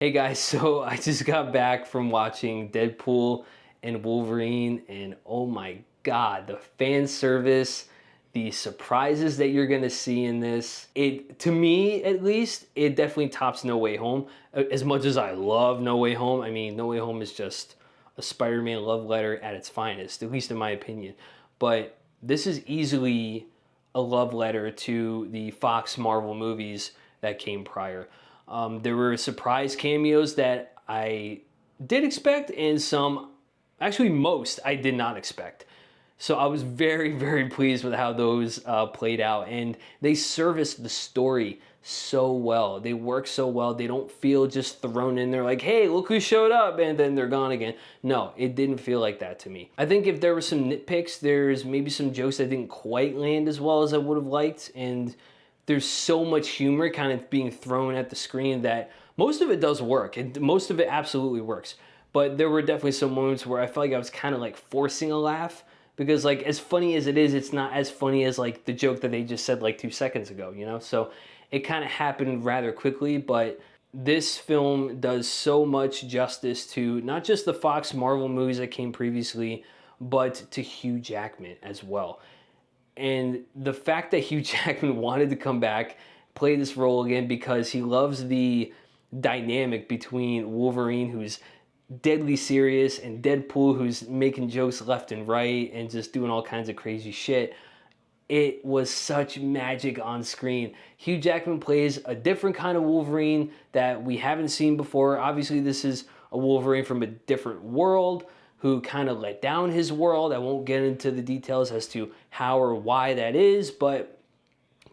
Hey guys, so I just got back from watching Deadpool and Wolverine, and oh my god, the fan service, the surprises that you're gonna see in this. To me at least, it definitely tops No Way Home. As much as I love No Way Home, I mean, No Way Home is just a Spider-Man love letter at its finest, at least in my opinion. But this is easily a love letter to the Fox Marvel movies that came prior. There were surprise cameos that I did expect, and some, actually most, I did not expect. So I was very, very pleased with how those played out, and they serviced the story so well. They work so well. They don't feel just thrown in there like, hey, look who showed up, and then they're gone again. No, it didn't feel like that to me. I think if there were some nitpicks, there's maybe some jokes that didn't quite land as well as I would have liked, and there's so much humor kind of being thrown at the screen that most of it does work. Most of it absolutely works. But there were definitely some moments where I felt like I was kind of like forcing a laugh, because like as funny as it is, it's not as funny as like the joke that they just said like 2 seconds ago, you know? So it kind of happened rather quickly, but this film does so much justice to not just the Fox Marvel movies that came previously, but to Hugh Jackman as well. And the fact that Hugh Jackman wanted to come back, play this role again, because he loves the dynamic between Wolverine, who's deadly serious, and Deadpool, who's making jokes left and right and just doing all kinds of crazy shit. It was such magic on screen. Hugh Jackman plays a different kind of Wolverine that we haven't seen before. Obviously, this is a Wolverine from a different world who kind of let down his world. I won't get into the details as to how or why that is, but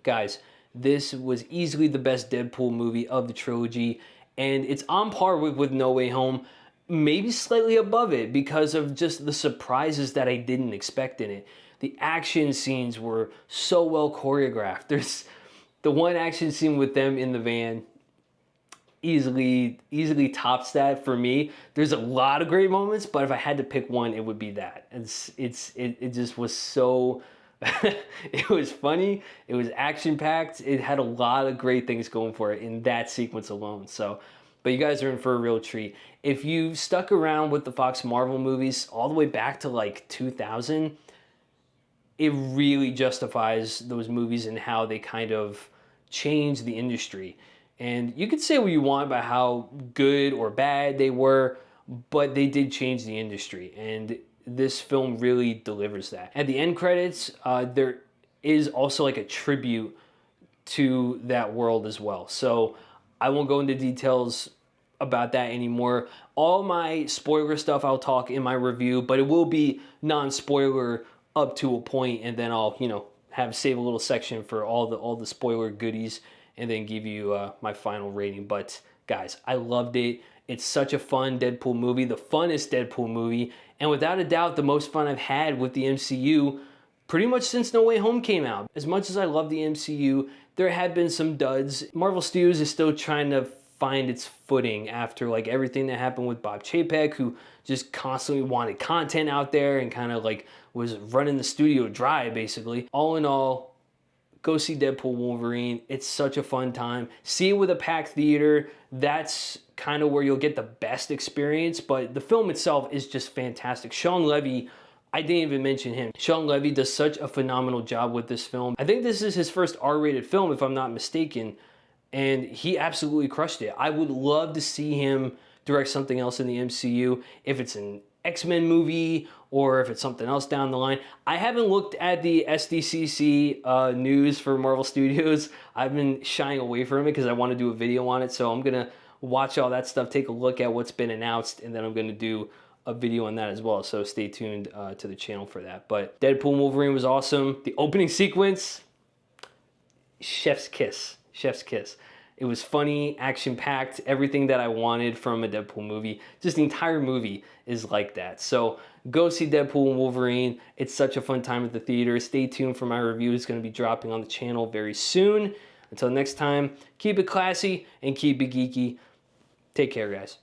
guys, this was easily the best Deadpool movie of the trilogy, and it's on par with No Way Home, maybe slightly above it because of just the surprises that I didn't expect in it. The action scenes were so well choreographed. There's the one action scene with them in the van easily tops that for me. There's a lot of great moments, but if I had to pick one, it would be that. It just was so it was funny, it was action packed, it had a lot of great things going for it in that sequence alone. So but you guys are in for a real treat. If you've stuck around with the Fox Marvel movies all the way back to like 2000, it really justifies those movies and how they kind of changed the industry. And you could say what you want about how good or bad they were, but they did change the industry. And this film really delivers that. At the end credits, there is also like a tribute to that world as well. So I won't go into details about that anymore. All my spoiler stuff I'll talk in my review, but it will be non-spoiler up to a point, and then I'll, save a little section for all the spoiler goodies, and then give you my final rating. But guys, I loved it. It's such a fun Deadpool movie, the funnest Deadpool movie, and without a doubt, the most fun I've had with the MCU pretty much since No Way Home came out. As much as I love the MCU, there have been some duds. Marvel Studios is still trying to find its footing after like everything that happened with Bob Chapek, who just constantly wanted content out there and kind of like was running the studio dry basically. All in all, go see Deadpool Wolverine. It's such a fun time. See it with a packed theater. That's kind of where you'll get the best experience, but the film itself is just fantastic. Shawn Levy, I didn't even mention him. Shawn Levy does such a phenomenal job with this film. I think this is his first R-rated film, if I'm not mistaken, and he absolutely crushed it. I would love to see him direct something else in the MCU, if it's an X-Men movie or if it's something else down the line. I haven't looked at the SDCC news for Marvel Studios. I've been shying away from it because I want to do a video on it, so I'm going to watch all that stuff, take a look at what's been announced, and then I'm going to do a video on that as well, so stay tuned to the channel for that. But Deadpool and Wolverine was awesome. The opening sequence, chef's kiss. Chef's kiss. It was funny, action-packed, everything that I wanted from a Deadpool movie. Just the entire movie is like that. So go see Deadpool and Wolverine. It's such a fun time at the theater. Stay tuned for my review. It's going to be dropping on the channel very soon. Until next time, keep it classy and keep it geeky. Take care, guys.